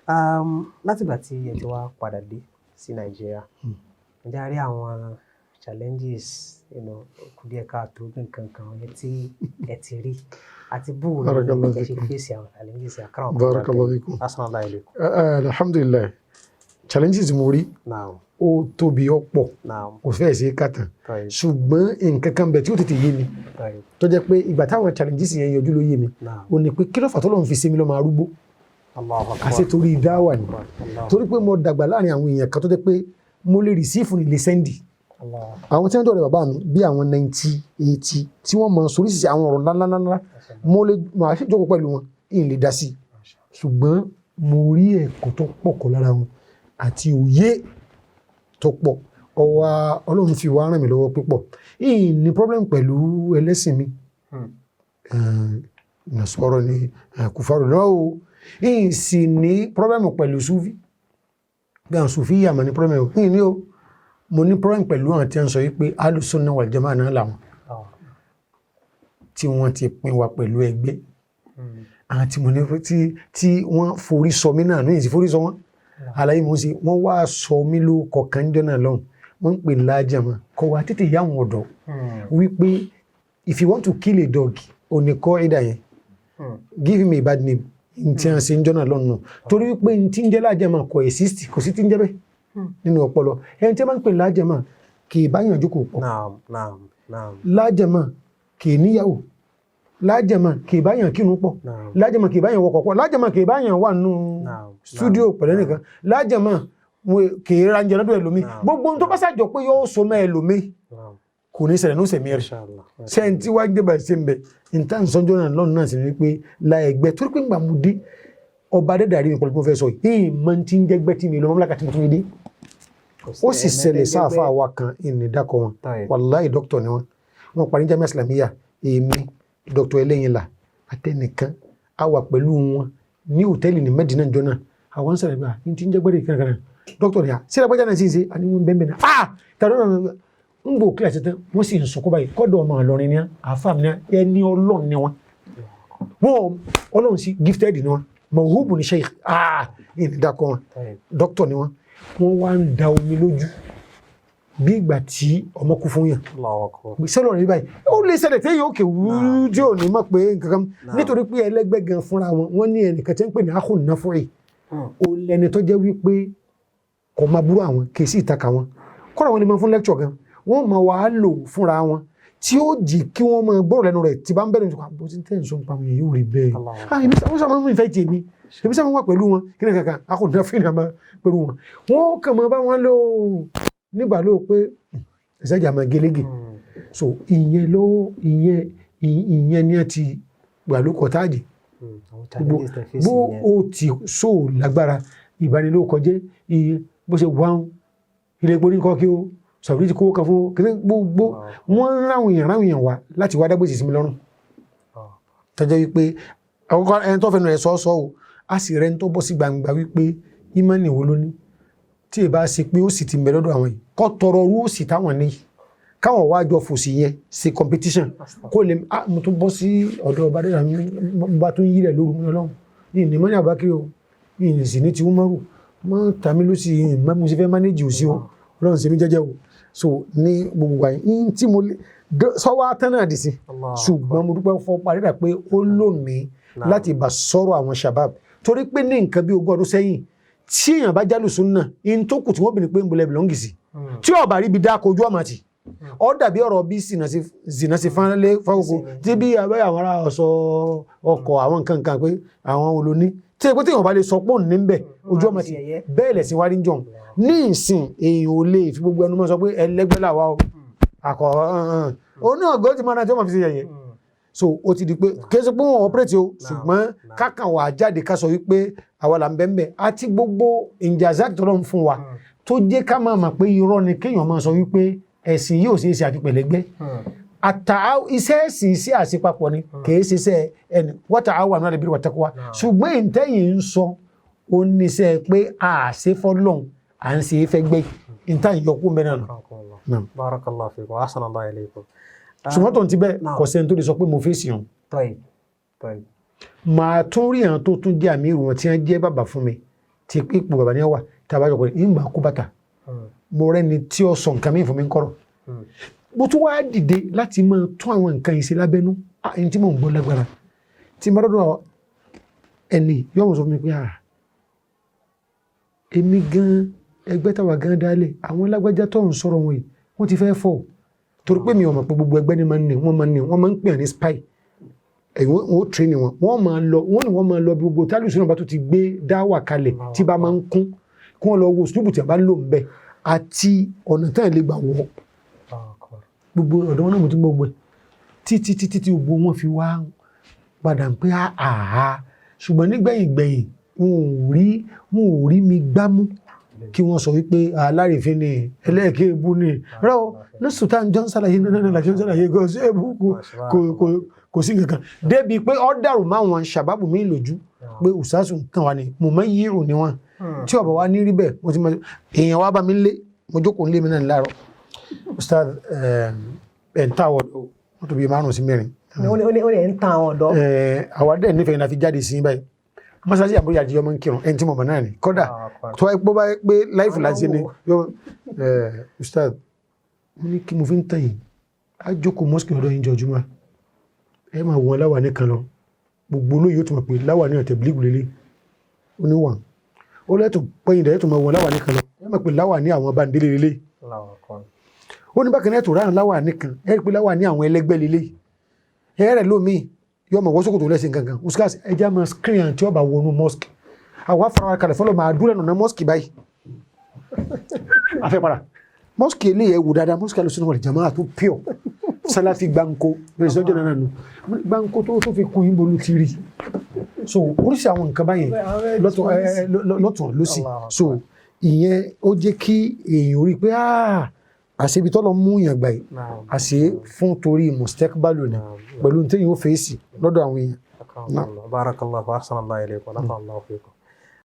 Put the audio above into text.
Látìgbà tí ẹ ti wá padà dé sí Nàìjíríà, ǹjẹ́ a rí àwọn challenges, kùdìẹ̀ káàtó nǹkan kan tí ẹ ti rí àti bóòlù ẹ ṣe fèsì àwọn challenges àkàrà ọ̀kan. Barakallahu fikum. Assalamu alaikum. Alhamdulillah. Challenges mo rí ó tóbi ọ̀pọ̀ kò fẹ́ ṣe kàtàn ṣùgbọ́n nǹkan kan bẹ̀ tí ó tètè yé mi tó jẹ́ pé ìgbà táwọn challenges yẹn yọjú ló yé mi ó ní pé kí ló fà t'Ọlọ́run fi ṣe mí lọ́mọ arúgbó àṣẹ torí dáwà ni torí pé mo dàgbà láàrin àwọn èèyàn kan tó jẹ́ pé mo lè receive ní lè sẹ́ndì àwọn tí wọ́n dọ̀rẹ́ bàbá mi bí àwọn 90 80 tí wọ́n mọ soríṣiríṣi àwọn ọ̀rọ̀ ńláńláńlá mo lè máa ṣe jókòó pẹ̀lú wọn ìyìn lè dá sí ṣùgbọ́n mo rí ẹ̀kọ́ tó pọ̀ kọ́ lára wọn àti òye tó pọ̀ ọwọ́ Ọlọ́run fi wá ràn mí lọ́wọ́ púpọ̀ ìyìn ní problem pẹ̀lú ẹlẹ́sìn mi Nasara ni kùfàrù náà o ìyìn sì ní problem pẹ̀lú Sufi bí àwọn Sufi yà mà ní problem o ìyìn ní o mo ní problem pẹ̀lú àwọn tí wọ́n sọ wípé Ahlus-Sunnah wal Jamā'ah náà làwọn tí wọ́n ti pín wa pẹ̀lú ẹgbẹ́ àwọn tí mo ní tí wọ́n forí sọ mí náà ní ìsì forí sọ wọ́n àlàyé mo sì wọ́n wá sọ mí ló kọ̀ọ̀kan jọ náà lọ́hùn wọ́n ń pè lájàmá kọ̀ wá tètè yá àwọn ọ̀dọ́ wípé if you want to kill a dog òní kọ́ ẹ̀dà yẹn give him a bad name n tí wọ́n ṣe ń jọ náà lọ́nà torí wípé n tí ń jẹ́ lájàmá kò exist kò sí tí ń jẹ́ bẹ́ẹ̀ nínú ọpọlọ ẹni tí wọ́n ń pè lájàmá kì í báyàn jókòó pọ̀ lájàmá kì í níyàwó lájàmá kì í báyàn kírun pọ̀ lájàmá kì í báyàn wọkọ̀ pọ̀ lájàmá kì í báyàn wà nínú stúdíò pẹ̀lú nìkan lájàmá kì í ránjẹ lọ́dọ̀ ẹlòmí gbogbo ohun tó bá ṣàjọ pé yóò so mọ́ ẹlòmí kò ní ṣẹlẹ̀ ní òsèmí rẹ̀ sẹ́yìn tí wàá gbébà ṣe ń bẹ̀ níta ìsọjọ́ náà lọ́nà náà sì ní pé láẹgbẹ́ torí pé ńgbà mo dé ọba dẹ́dàrí mi pẹ̀lú pé mo fẹ́ sọ yìí mọ́ tí ń jẹ́gbẹ́ tí mi lọ́mọ́ lákàtí mo tún dé ó sì ṣẹlẹ̀ sáàfà wa kan ìnìdákọ̀ wọn wàláì dókítà ni wọn parí Jami'a Islamiyya èmi dr Ẹlẹ́yìnlá àtẹnìkan a wà pẹ̀lú wọn ní hòtẹ́ẹ̀lì ní Mẹ́dínà jọ náà àwọn ń sọ̀rọ̀ ìgbà ní ti ń jẹ́ gbẹ́rẹ́ kankan dr ni a síra bọ́jà náà sì ń ṣe àníwọ̀n bẹ́ẹ̀ náà tàbí ọ̀nà ń gbò kílẹ̀ tẹ́tẹ́ wọ́n sì ń sọkọ́ báyìí kọ́dọ̀ ọmọ Ìlọrin ní àfáàmì ní ẹni Ọlọ́run ni wọn Ọlọ́run sí gifted ni wọn mọ̀húbù ní sheikh ìdídàkọ̀ wọn dr ni wọn wá ń da omi lójú bí ìgbà tí ọmọ kú fún yàn sọ́lọ̀ rí báyìí ó lè ṣẹlẹ̀ tí yóò kéwú tí ò ní mọ̀ pé nǹkan nítorí pé ẹlẹ́gbẹ́ gan fúnra wọn wọ́n ní ẹnìkan tí ń pè ní akùn náà fún ẹ̀ ó lẹni tó jẹ́ wípé kò máa burú àwọn kì í sí ìtaka wọn kọ́ra wọn lè máa fún lecture gan wọ́n máa wà á lò fúnra wọn tí ó jì kí wọ́n máa gbọ́rọ̀ lẹ́nu rẹ̀ tí bá ń bẹ̀rẹ̀ nípa bó ti ń tẹ̀ ń sọ nípa mi yóò rí bẹ́ẹ̀ wọ́n sọ máa ń fẹ́ tèmi èmi sábà wà pẹ̀lú wọn kí ni kankan akùn náà fún ìdàmà pẹ̀lú wọn wọ́n kàn máa bá wọn lò nígbà ló pé ìṣẹ́jà máa gẹ́lẹ́gẹ́ so ìyẹn ni a ti gbà ló kọ táàdì bó o ti so lágbára ìbánilókọjẹ́ bó ṣe wáhùn ilé epo ní kọ́ kí o sọ̀rọ̀ ti kó kan fún kí gbogbo wọ́n ráwọn èèyàn wá láti wá dágbèsì sí mi lọ́rùn tọ́jọ́ wípé àkọ́kọ́ ẹni tó fẹ́nu ẹ̀ sọ́ọ́sọ́ o a sì rẹ̀ ń tó bọ́ sí gbangba wípé ìmánì wo ló ní tí ẹ bá ṣe pé ó sì ti mẹ́ lọ́dọ̀ àwọn yìí kọ́ tọrọ orú ó sì táwọn ní káwọn wá jọ fòsì yẹn ṣe competition kó lè mo tún bọ́ sí ọ̀dọ̀ ọba dẹ́rẹ́ mi bá tún yí rẹ̀ lóru mi lọ́wọ́ ní ìní mọ́ni àbákiri o ní ìní sì ní ti Umaru mọ́ tàmí ló sì mo sì fẹ́ manage òsì o Ọlọ́run ṣe mí jẹ́jẹ́ o so ní gbogbo wa yìí tí mo sọ́wọ́ atán náà dì sí ṣùgbọ́n mo dúpẹ́ fọ́ parí rà pé ó lónìí láti bá sọ̀rọ̀ àwọn shabab torí pé ní nǹkan bí ogún ọdún sẹ́yìn tí èèyàn bá jálù súnnà in tó kù tí wọ́n bìnrin pé ń bolẹ̀ bìlọ́ngì sí tí ó bá rí bí dákò ojú ọmọ àti ọ dàbí ọ̀rọ̀ bí zina sí fánlé fákòókò tí bí abẹ́ àwọn ará ọ̀sọ̀ ọkọ̀ àwọn nǹkan kan pé àwọn olóní tí èpé tí èèyàn bá lè sọ pọ́n ní bẹ̀ ojú ọmọ àti bẹ́ẹ̀ lẹ̀ sí wárí jọ ní ìsìn èèyàn ò lè fi gbogbo ẹnu mọ́ sọ pé ẹlẹ́gbẹ́ làwa o àkọ́ òun náà gọ́ọ̀tì máa náà tí wọ́n máa fi ṣe yẹ̀yẹ́ so ó ti di pé kéèsì pé wọ́n ọ̀pẹ́rẹ́tì o ṣùgbọ́n kákan wà jáde ká sọ wípé àwa là ń bẹ́ẹ̀ àti gbogbo ìjàzá tó lọ́n fún wa tó jẹ́ ká máa mà pé irọ́ ni kéèyàn máa sọ wípé ẹ̀sìn yóò ṣe é ṣe àti pẹ̀lẹ́gbẹ́ iṣẹ́ ẹ̀sìn sí àṣepapọ̀ ni kìí ṣe iṣẹ́ ẹni wọ́tà àwọn àmì àlebí wọ́tà kọ́wá ṣùgbọ́n ìtẹ́yìn ń sọ ó ní iṣẹ́ pé a ṣe fọ́lọ́n à ń ṣe é fẹ́ gbé ìta ìyọkú mẹ́rin náà. Barakallahu fikum, ahsanallahu ilaykum. ṣùgbọ́n tó ń ti bẹ́ẹ̀ kò sẹ́ni tó lè sọ pé mo fèsì hàn. màá tún rí àwọn tó tún jẹ́ àmì ìrùwọ̀n tí wọ́n jẹ́ bàbá fún mi tí ipò bàbá ní wà tàbá jọ pé ìgbà kó bàtà mo rẹ́ni tí ó sọ nǹkan mìíràn fún mi ń kọ̀rọ̀ mo tún wá dìde láti máa tún àwọn nǹkan ìṣe lábẹ́nú ẹni tí mò ń gbọ́ lágbára tí mo rọ́dọ̀ ẹni yóò mọ̀ sọ fún mi pé èmi gan ẹgbẹ́ táwa gan dálẹ̀ àwọn lágbájá tó ń sọ̀rọ̀ wọn yìí wọ́n ti fẹ́ fọ́ torí pé mi ò mọ̀ pé gbogbo ẹgbẹ́ ni wọ́n máa ń pè ní spy ẹ̀wọ̀n ó tírénì wọn wọ́n máa lọ bí gbogbo tálù sínú ọba tó ti gbé dáwà kalẹ̀ tí bá máa ń kún kí wọ́n lọ wo sùúrù tí a bá ń lò ń bẹ̀ àti ọ̀nà tán lè gbà wọ́ gbogbo ọ̀dọ́ wọn náà mo ti gbogbo ẹ̀ títí gbogbo wọn fi wá padà pé àhá ṣùgbọ́n nígbẹ̀yìn wọn ò rí mi gbámú kí wọ́n sọ wípé alárìífín ni ẹlẹ́ẹ̀kẹ́ ebú ni rọ́ ní sultan john salaye náà láti john salaye gọ́ sí ebú kò sí nǹkan débi pé ọ́ dàrú máwọn ṣàbábù mi lójú pé ùsásùn tàn wá ní mo máa ń yírò ní wọn tí ọ̀bọ̀ wá ní rí bẹ́ẹ̀ mo ti máa èèyàn wá bá mi lé mo jókòó lé mi náà láàárọ̀ ustaz ẹ̀ ń tà ọ̀dọ́ wọ́n tó bí 5 sí 4. ó lè ń tan àwọn ọ̀dọ́. àwádẹ́ nífẹ̀ẹ́ náà fi jáde sí báyìí mọ́sáàsì àbúrò àjíyọ́ mọ́ ń kírun ẹni tí mo mọ̀ náà ni kọ́dà tó wáyé pọ́ bá pé láìfù láti ní yọ ustaz mo ní kí mo fi ń tàn yìí á jókòó mọ́sìkì ọ̀dọ́ yìí jọjúmọ́ ẹ máa wọ́n láwà ní kan lọ gbogbo olóyè ó ti mọ̀ pé láwà ní ọ̀tẹ̀ bílíìgù lélẹ̀ ó ní wọ̀n ó lẹ́tọ̀ pẹ́yìn dẹ̀ tó máa wọ́n láwà ní kan lọ ẹ mọ̀ pé láwà ní àwọn báńdélé lélẹ̀ ó ní bákan náà tó ráhùn láwà ní kan ẹ rí pé láwà ní àwọn ẹlẹ́gbẹ́ lélẹ̀ ẹ rẹ̀ lómi yọ mọ̀ wọ́sọ́kò tó lẹ́sìn gangan uskas ẹja máa screen àti ọba wọnú mosque àwọn afárá kalẹ̀ fọlọ́ máa dúró nà mosque báyìí afẹ́ para mosque ilé ẹ̀ wò dáadáa mosque alùsùn wọlé jama tó pure Salafi gbáǹkó bẹ̀rẹ̀ sọ́jọ́ náà nù gbáǹkó tó fi kún yín bolú ti rí so oríṣi àwọn nǹkan báyìí lọ́tún lọ́sì so ìyẹn ó jẹ́ kí èèyàn rí pé àṣebi tọ́lọ mú yàn gbà yìí àṣe fún torí mustakbalu ni pẹ̀lú tí yóò fèsì lọ́dọ̀ àwọn èèyàn. Barakallahu wa ahsanallahu ilaykum wa nafa'allahu fikum.